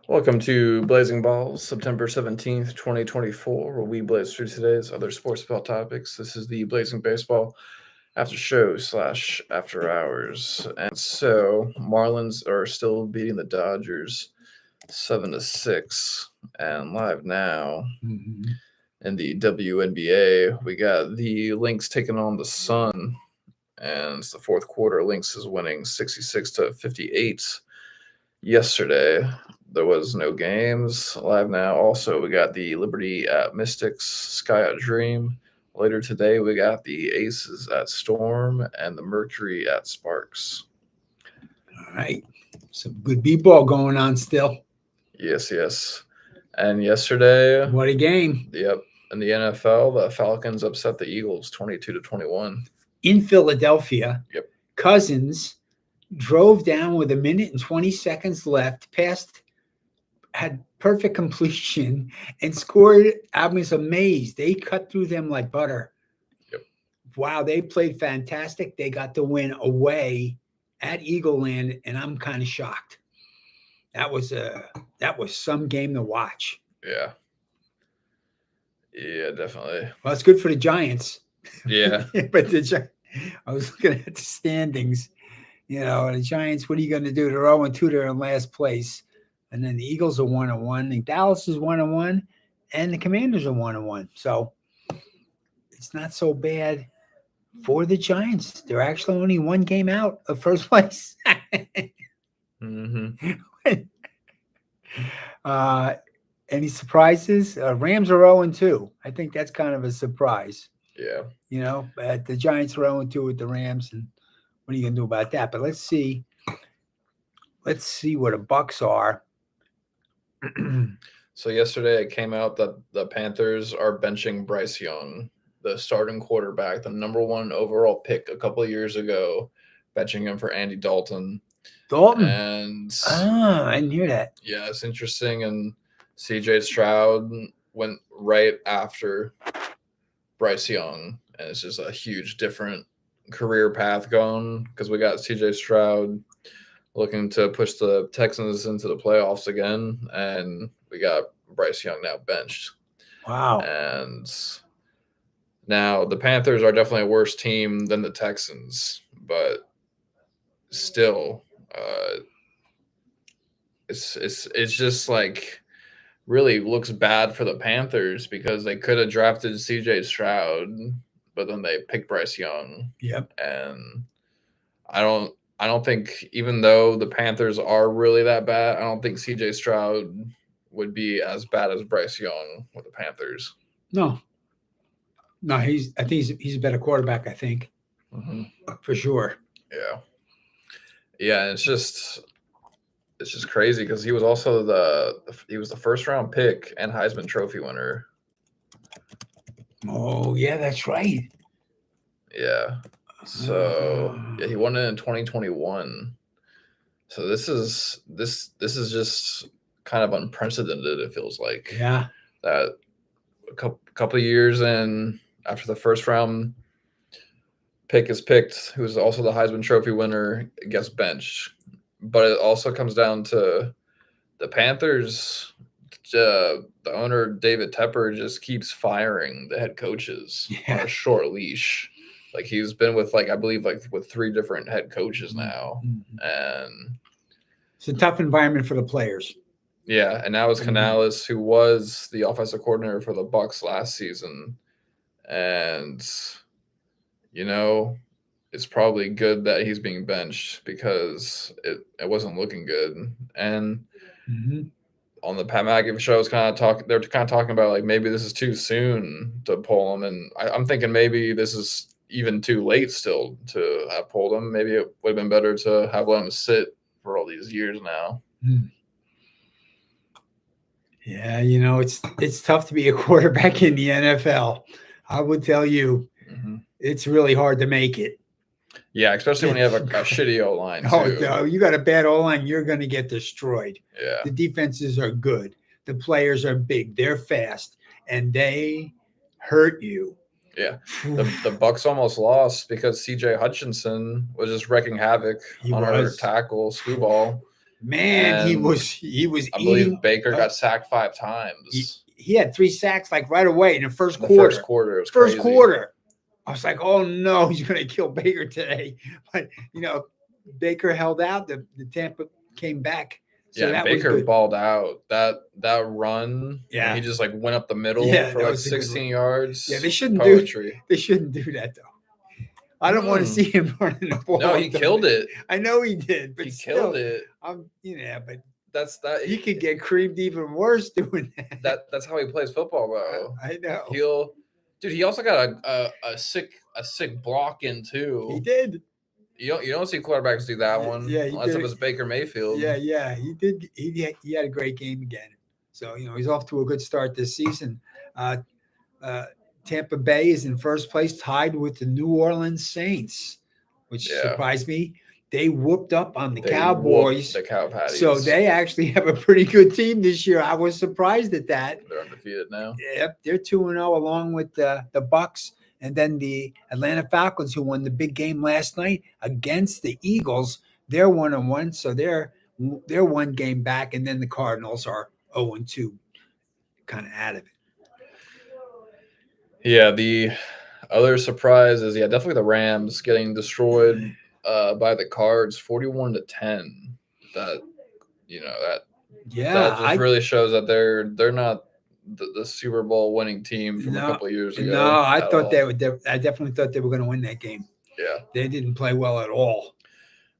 Welcome to Blazing Balls, September 17th, 2024, where we blaze through today's other sports ball topics. This is the Blazing Baseball after show slash after hours. And so, Marlins are still beating the Dodgers 7-6. And live now in the WNBA, we got the Lynx taking on the Sun. And it's the fourth quarter. Lynx is winning 66-58. Yesterday, there was no games. Live now. Also, we got the Liberty at Mystics, Sky at Dream. Later today, we got the Aces at Storm and the Mercury at Sparks. All right. Some good b-ball going on still. Yes. And yesterday, What a game. Yep. In the NFL, the Falcons upset the Eagles 22-21. In Philadelphia, Yep. Cousins drove down with 1:20 left, had perfect completion, and scored. I was amazed. They cut through them like butter. Yep. Wow, they played fantastic. They got the win away at Eagle Land, and I'm kind of shocked. That was some game to watch. Yeah, definitely. Well, it's good for the Giants. Yeah. But I was looking at the standings. The Giants, what are you going to do? They're 0-2. They're in last place. And then the Eagles are 1-1. And Dallas is 1-1. And the Commanders are 1-1. So it's not so bad for the Giants. They're actually only one game out of first place. Any surprises? Rams are 0-2. I think that's kind of a surprise. Yeah. The Giants are 0-2 with the Rams, and what are you going to do about that? But let's see. Let's see where the Bucks are. So yesterday it came out that the Panthers are benching Bryce Young, the starting quarterback, the number one overall pick a couple of years ago, benching him for Andy Dalton. And I didn't hear that. Yeah, it's interesting. And CJ Stroud went right after Bryce Young, and it's just a huge different career path going because we got CJ Stroud looking to push the Texans into the playoffs again, and we got Bryce Young now benched. Wow. And now the Panthers are definitely a worse team than the Texans, but still, it's just like really looks bad for the Panthers because they could have drafted CJ Stroud, but then they picked Bryce Young. Yep. And I don't think, even though the Panthers are really that bad, I don't think CJ Stroud would be as bad as Bryce Young with the Panthers. No, I think he's a better quarterback. I think, for sure. Yeah. It's just crazy because he was also the first round pick and Heisman Trophy winner. Oh yeah, that's right. Yeah. So he won it in 2021. So this is just kind of unprecedented. It feels like that a couple of years in after the first round pick is picked, who's also the Heisman Trophy winner, gets benched. But it also comes down to the Panthers. The owner David Tepper just keeps firing the head coaches on a short leash. Like he's been with I believe with 3 different head coaches now, and it's a tough environment for the players. Yeah, and now it's Canales, who was the offensive coordinator for the Bucks last season, and it's probably good that he's being benched because it wasn't looking good. And on the Pat McAfee show, they're kind of talking about maybe this is too soon to pull him, and I'm thinking maybe this is even too late still to have pulled him. Maybe it would have been better to have let him sit for all these years now. Yeah, it's tough to be a quarterback in the NFL. I would tell you, it's really hard to make it. Yeah, especially when you have a shitty O-line too. Oh, no, you got a bad O-line, you're going to get destroyed. Yeah. The defenses are good. The players are big. They're fast, and they hurt you. Yeah. The Bucks almost lost because C.J. Hutchinson was just wrecking havoc on our tackle, Screwball. Man, he And was I eating. believe Baker got sacked 5 times He had 3 sacks like right away in the first in the quarter. first quarter. It was First crazy. quarter. I was like, oh no, he's going to kill Baker today. But, Baker held out. The Tampa came back. So Yeah, and that was Baker good. balled out. That run, Yeah. he just like went up the middle Yeah, for that like was a good 16 one. yards. Yeah, they shouldn't Poetry. They shouldn't do that though. I don't want to see him running the ball. No, he killed it. I know he did, but He still, killed it. but That's that. he could get creamed even worse doing that. That's how he plays football, bro. I know. He also got a sick block in He too. did. You don't see quarterbacks do that one. Yeah, he unless did it was Baker Mayfield. Yeah, he did. He had a great game again. So he's off to a good start this season. Uh, Tampa Bay is in first place, tied with the New Orleans Saints, which surprised me. They whooped up on the Cowboys. The Cow Patties. So they actually have a pretty good team this year. I was surprised at that. They're undefeated now. Yep, they're 2-0 along with the Bucks, and then the Atlanta Falcons, who won the big game last night against the Eagles. They're 1-1, so they're one game back, and then the Cardinals are 0-2, kind of out of it. Yeah, the other surprise is definitely the Rams getting destroyed by the Cards 41-10. That that just really shows that they're not the Super Bowl winning team from a couple of years ago. No, I thought they would. I definitely thought they were going to win that game. Yeah, they didn't play well at all.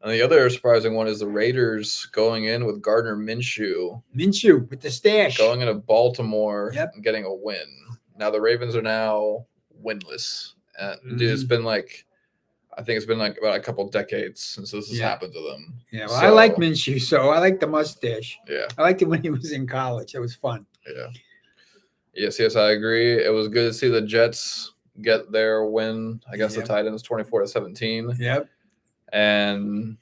And the other surprising one is the Raiders going in with Gardner Minshew. Minshew with the stash. Going into Baltimore and getting a win. Now the Ravens are now winless. And dude, it's been like, I think it's been like about a couple decades since this has happened to them. Yeah, well, I like Minshew, so I like the mustache. Yeah. I liked it when he was in college. It was fun. Yeah. Yes, I agree. It was good to see the Jets get their win against the Titans 24-17. Yep. And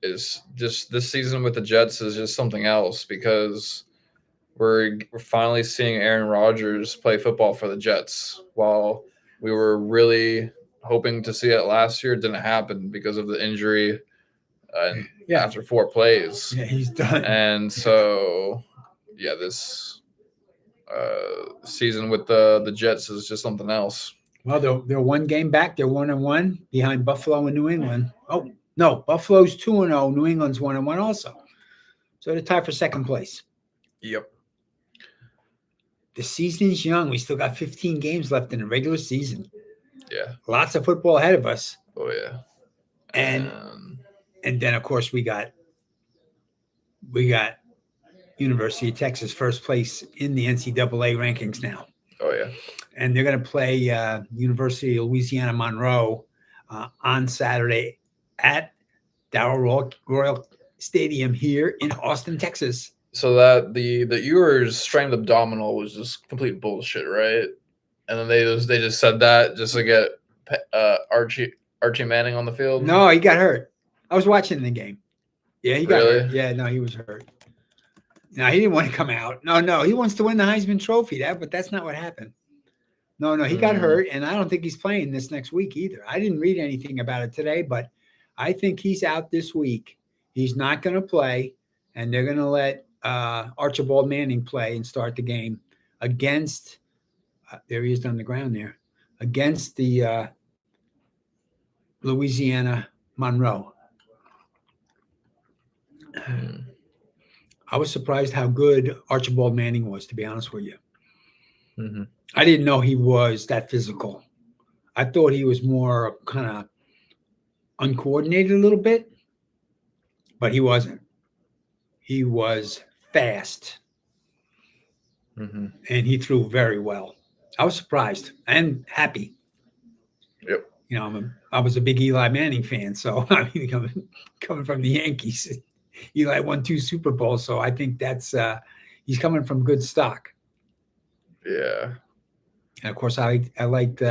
it's just this season with the Jets is just something else because we're finally seeing Aaron Rodgers play football for the Jets. While we were really hoping to see it last year, it didn't happen because of the injury after 4 plays. Yeah, he's done. And so, this season with the Jets is just something else. Well, they're one game back. They're 1-1 behind Buffalo and New England. Oh, no, Buffalo's 2-0. New England's 1-1 also. So they're tied for second place. Yep. The season's young. We still got 15 games left in the regular season. Yeah. Lots of football ahead of us. Oh, yeah. And then, of course, we got University of Texas first place in the NCAA rankings now. Oh, yeah. And they're going to play University of Louisiana Monroe on Saturday at Dow Royal Stadium here in Austin, Texas. So that the Ewers strained abdominal was just complete bullshit, right? And then they just said that just to get Archie Manning on the field. No, he got hurt. I was watching the game. Yeah, he got hurt. Yeah, no, he was hurt. No, he didn't want to come out. No, he wants to win the Heisman Trophy. But that's not what happened. No, he got hurt, and I don't think he's playing this next week either. I didn't read anything about it today, but I think he's out this week. He's not going to play, and they're going to let Archibald Manning play and start the game against there he is on the ground there, against the Louisiana Monroe. I was surprised how good Archibald Manning was, to be honest with you. Mm-hmm. I didn't know he was that physical. I thought he was more kind of uncoordinated a little bit, but he wasn't. He was fast, and he threw very well. I was surprised and happy. Yep. I was a big Eli Manning fan, so I mean, coming from the Yankees, Eli won 2 Super Bowls, so I think that's he's coming from good stock. Yeah. And of course, I liked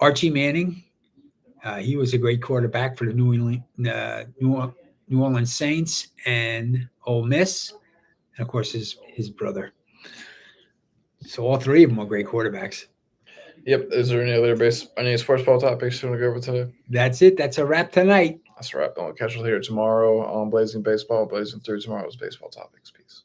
Archie Manning. He was a great quarterback for the New Orleans Saints and Ole Miss, and of course his brother. So all 3 of them were great quarterbacks. Yep. Is there any sports ball topics you want to go over today? That's it. That's a wrap tonight. That's right. I'll catch you later tomorrow on Blazing Baseball, blazing through tomorrow's baseball topics. Peace.